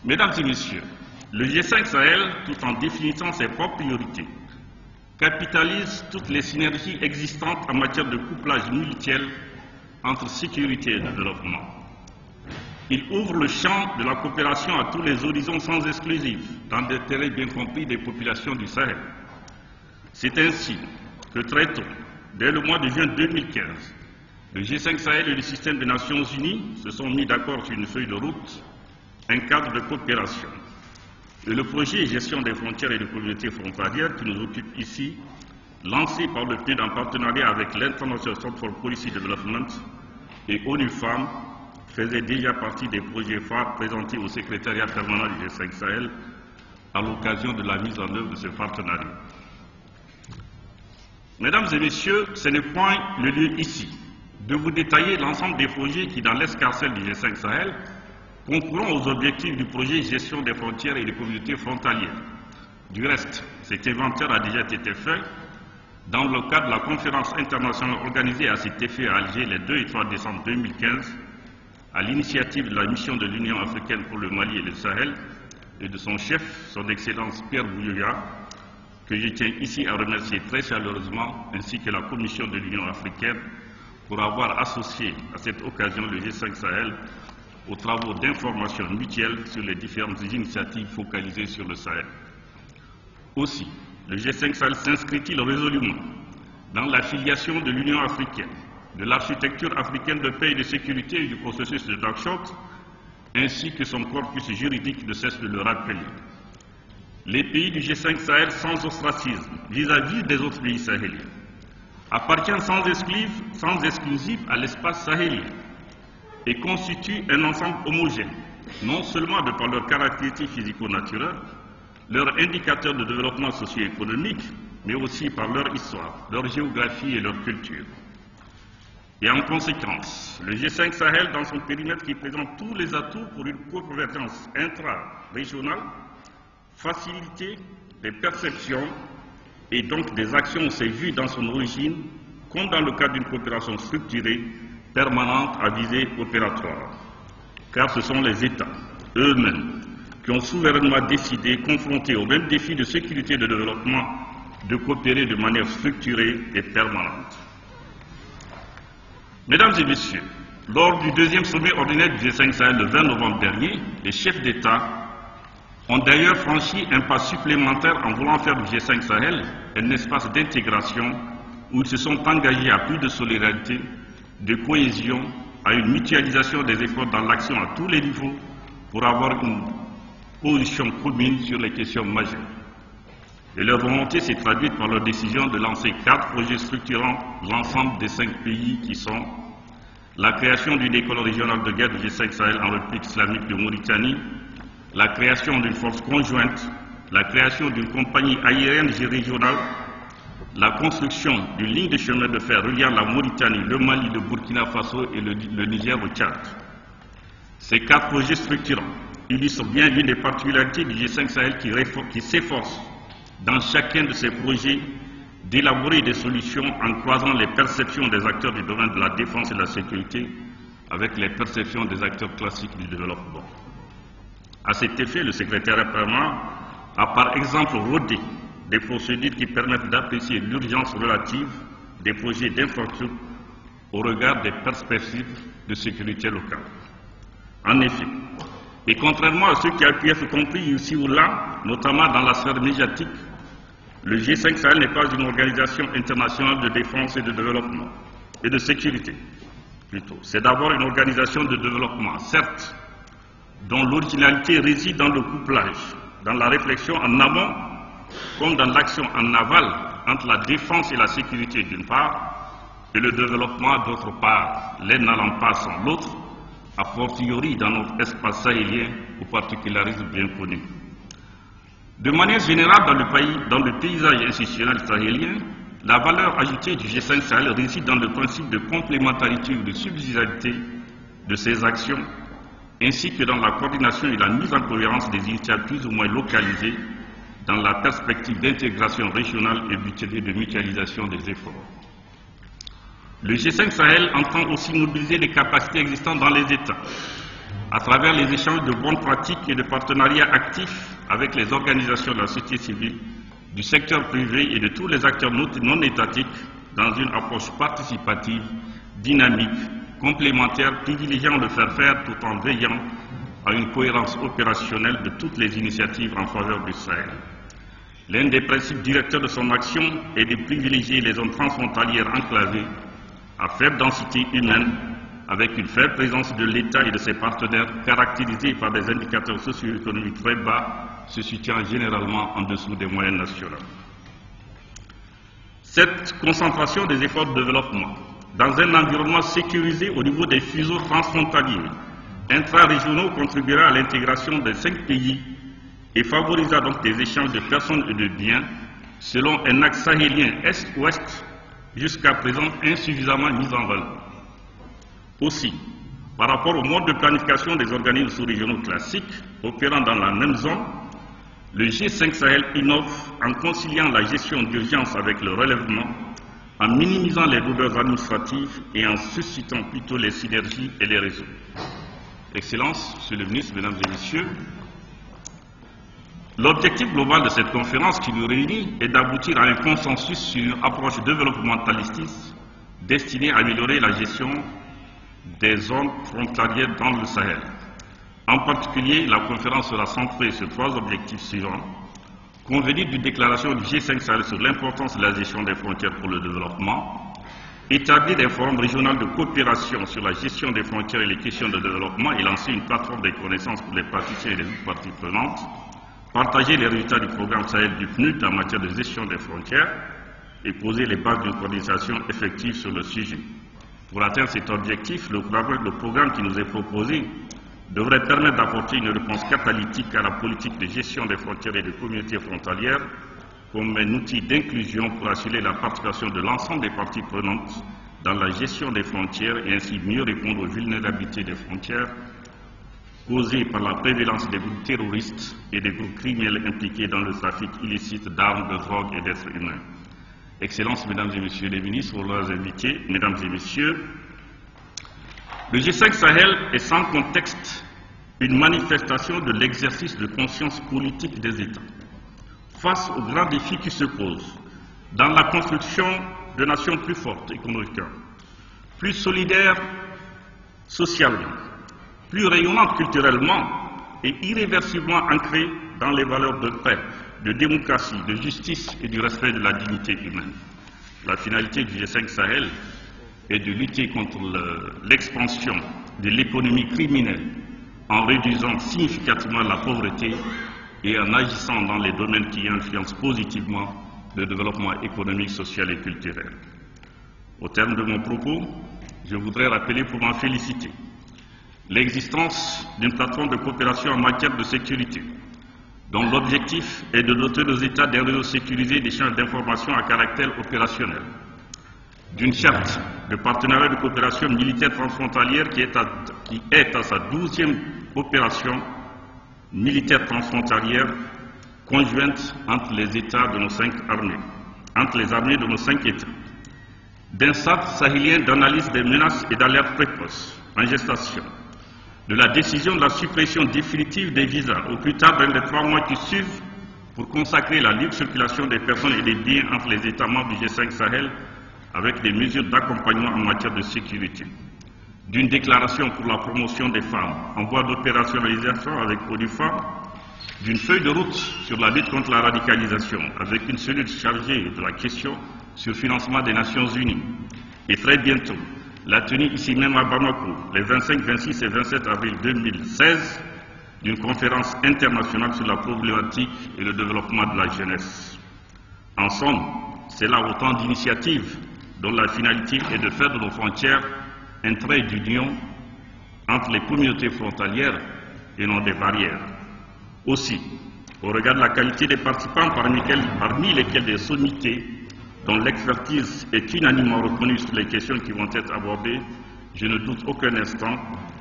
Mesdames et messieurs, le G5 Sahel, tout en définissant ses propres priorités, capitalise toutes les synergies existantes en matière de couplage mutuel entre sécurité et développement. Il ouvre le champ de la coopération à tous les horizons sans exclusif, dans l'intérêt bien compris des populations du Sahel. C'est ainsi que très tôt, dès le mois de juin 2015, le G5 Sahel et le système des Nations Unies se sont mis d'accord sur une feuille de route, un cadre de coopération. Et le projet Gestion des frontières et des communautés frontalières qui nous occupe ici, lancé par le PNUD en partenariat avec l'International Center for Policy Development et ONU Femmes, faisait déjà partie des projets phares présentés au secrétariat permanent du G5 Sahel à l'occasion de la mise en œuvre de ce partenariat. Mesdames et messieurs, ce n'est point le lieu ici de vous détailler l'ensemble des projets qui, dans l'escarcelle du G5 Sahel, concourront aux objectifs du projet Gestion des frontières et des communautés frontalières. Du reste, cet inventaire a déjà été fait dans le cadre de la conférence internationale organisée à cet effet à Alger les 2 et 3 décembre 2015, à l'initiative de la mission de l'Union africaine pour le Mali et le Sahel et de son chef, son Excellence Pierre Bouyoya, que je tiens ici à remercier très chaleureusement, ainsi que la Commission de l'Union africaine, pour avoir associé à cette occasion le G5 Sahel aux travaux d'information mutuelle sur les différentes initiatives focalisées sur le Sahel. Aussi, le G5 Sahel s'inscrit-il résolument dans la filiation de l'Union africaine, de l'architecture africaine de paix et de sécurité et du processus de Nouakchott, ainsi que son corpus juridique ne cesse de le rappeler. Les pays du G5 Sahel sans ostracisme vis-à-vis des autres pays sahéliens appartiennent sans exclusif à l'espace sahélien et constituent un ensemble homogène, non seulement de par leurs caractéristiques physico-naturelles, leurs indicateurs de développement socio-économique, mais aussi par leur histoire, leur géographie et leur culture. Et en conséquence, le G5 Sahel, dans son périmètre qui présente tous les atouts pour une convergence intra-régionale, faciliter des perceptions et donc des actions s'est vu dans son origine, comme dans le cadre d'une coopération structurée, permanente à visée opératoire. Car ce sont les États eux-mêmes qui ont souverainement décidé, confrontés aux mêmes défis de sécurité et de développement, de coopérer de manière structurée et permanente. Mesdames et messieurs, lors du deuxième sommet ordinaire du G5 Sahel le 20 novembre dernier, les chefs d'État ont d'ailleurs franchi un pas supplémentaire en voulant faire du G5 Sahel un espace d'intégration où ils se sont engagés à plus de solidarité, de cohésion, à une mutualisation des efforts dans l'action à tous les niveaux pour avoir une position commune sur les questions majeures. Et leur volonté s'est traduite par leur décision de lancer 4 projets structurant l'ensemble des 5 pays qui sont la création d'une école régionale de guerre du G5 Sahel en République islamique de Mauritanie, la création d'une force conjointe, la création d'une compagnie aérienne régionale, la construction d'une ligne de chemin de fer reliant la Mauritanie, le Mali, le Burkina Faso et le Niger au Tchad. Ces 4 projets structurants illustrent bien l'une des particularités du G5 Sahel qui s'efforce dans chacun de ces projets d'élaborer des solutions en croisant les perceptions des acteurs du domaine de la défense et de la sécurité avec les perceptions des acteurs classiques du développement. À cet effet, le secrétariat permanent a par exemple rodé des procédures qui permettent d'apprécier l'urgence relative des projets d'infrastructure au regard des perspectives de sécurité locale. En effet, et contrairement à ce qui a pu être compris ici ou là, notamment dans la sphère médiatique, le G5 Sahel n'est pas une organisation internationale de défense et de développement, et de sécurité, plutôt. C'est d'abord une organisation de développement, certes, dont l'originalité réside dans le couplage, dans la réflexion en amont, comme dans l'action en aval, entre la défense et la sécurité d'une part, et le développement d'autre part, l'un n'allant pas sans l'autre, a fortiori dans notre espace sahélien au particularisme bien connu. De manière générale, dans le paysage institutionnel sahélien, la valeur ajoutée du G5 Sahel réside dans le principe de complémentarité ou de subsidiarité de ces actions, ainsi que dans la coordination et la mise en cohérence des initiatives plus ou moins localisées dans la perspective d'intégration régionale et de mutualisation des efforts. Le G5 Sahel entend aussi mobiliser les capacités existantes dans les États, à travers les échanges de bonnes pratiques et de partenariats actifs avec les organisations de la société civile, du secteur privé et de tous les acteurs non étatiques dans une approche participative, dynamique, complémentaire, privilégiant le faire-faire tout en veillant à une cohérence opérationnelle de toutes les initiatives en faveur du Sahel. L'un des principes directeurs de son action est de privilégier les zones transfrontalières enclavées à faible densité humaine, avec une faible présence de l'État et de ses partenaires, caractérisés par des indicateurs socio-économiques très bas, se situant généralement en dessous des moyennes nationales. Cette concentration des efforts de développement dans un environnement sécurisé au niveau des fuseaux transfrontaliers intra-régionaux contribuera à l'intégration des 5 pays et favorisera donc des échanges de personnes et de biens selon un axe sahélien Est-Ouest jusqu'à présent insuffisamment mis en valeur. Aussi, par rapport au mode de planification des organismes sous-régionaux classiques opérant dans la même zone, le G5 Sahel innove en conciliant la gestion d'urgence avec le relèvement, en minimisant les lourdeurs administratives et en suscitant plutôt les synergies et les réseaux. Excellences, Monsieur le Ministre, Mesdames et Messieurs, l'objectif global de cette conférence qui nous réunit est d'aboutir à un consensus sur une approche développementaliste destinée à améliorer la gestion des zones frontalières dans le Sahel. En particulier, la conférence sera centrée sur 3 objectifs suivants. Convenir d'une déclaration du G5 Sahel sur l'importance de la gestion des frontières pour le développement, établir un forum régional de coopération sur la gestion des frontières et les questions de développement et lancer une plateforme des connaissances pour les praticiens et les autres parties prenantes, partager les résultats du programme Sahel du PNUD en matière de gestion des frontières et poser les bases d'une coordination effective sur le sujet. Pour atteindre cet objectif, le programme qui nous est proposé devrait permettre d'apporter une réponse catalytique à la politique de gestion des frontières et des communautés frontalières comme un outil d'inclusion pour assurer la participation de l'ensemble des parties prenantes dans la gestion des frontières et ainsi mieux répondre aux vulnérabilités des frontières causées par la prévalence des groupes terroristes et des groupes criminels impliqués dans le trafic illicite d'armes, de drogue et d'êtres humains. Excellences, Mesdames et Messieurs les ministres, leurs invités, Mesdames et Messieurs, le G5 Sahel est sans contexte une manifestation de l'exercice de conscience politique des États face aux grands défis qui se posent dans la construction de nations plus fortes économiquement, plus solidaires socialement, plus rayonnantes culturellement et irréversiblement ancrées dans les valeurs de paix, de démocratie, de justice et du respect de la dignité humaine. La finalité du G5 Sahel est de lutter contre l'expansion de l'économie criminelle en réduisant significativement la pauvreté et en agissant dans les domaines qui influencent positivement le développement économique, social et culturel. Au terme de mon propos, je voudrais rappeler pour m'en féliciter l'existence d'une plateforme de coopération en matière de sécurité, dont l'objectif est de doter nos États d'un réseau sécurisé d'échange d'informations à caractère opérationnel, d'une charte de partenariat de coopération militaire transfrontalière qui est à sa 12e opération militaire transfrontalière conjointe entre les États de nos 5 armées, entre les armées de nos 5 États, d'un centre sahélien d'analyse des menaces et d'alerte précoce en gestation, de la décision de la suppression définitive des visas au plus tard dans les 3 mois qui suivent pour consacrer la libre circulation des personnes et des biens entre les États membres du G5 Sahel avec des mesures d'accompagnement en matière de sécurité, d'une déclaration pour la promotion des femmes en voie d'opérationnalisation avec ONUFA, d'une feuille de route sur la lutte contre la radicalisation avec une cellule chargée de la question sur le financement des Nations Unies et très bientôt la tenue ici même à Bamako les 25, 26 et 27 avril 2016 d'une conférence internationale sur la problématique et le développement de la jeunesse. En somme, c'est là autant d'initiatives dont la finalité est de faire de nos frontières un trait d'union entre les communautés frontalières et non des barrières. Aussi, au regard de la qualité des participants, parmi lesquels des sommités dont l'expertise est unanimement reconnue sur les questions qui vont être abordées, je ne doute aucun instant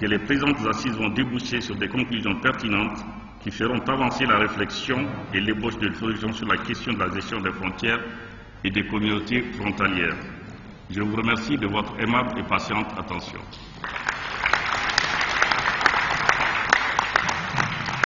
que les présentes assises vont déboucher sur des conclusions pertinentes qui feront avancer la réflexion et l'ébauche de solutions sur la question de la gestion des frontières et des communautés frontalières. Je vous remercie de votre aimable et patiente attention.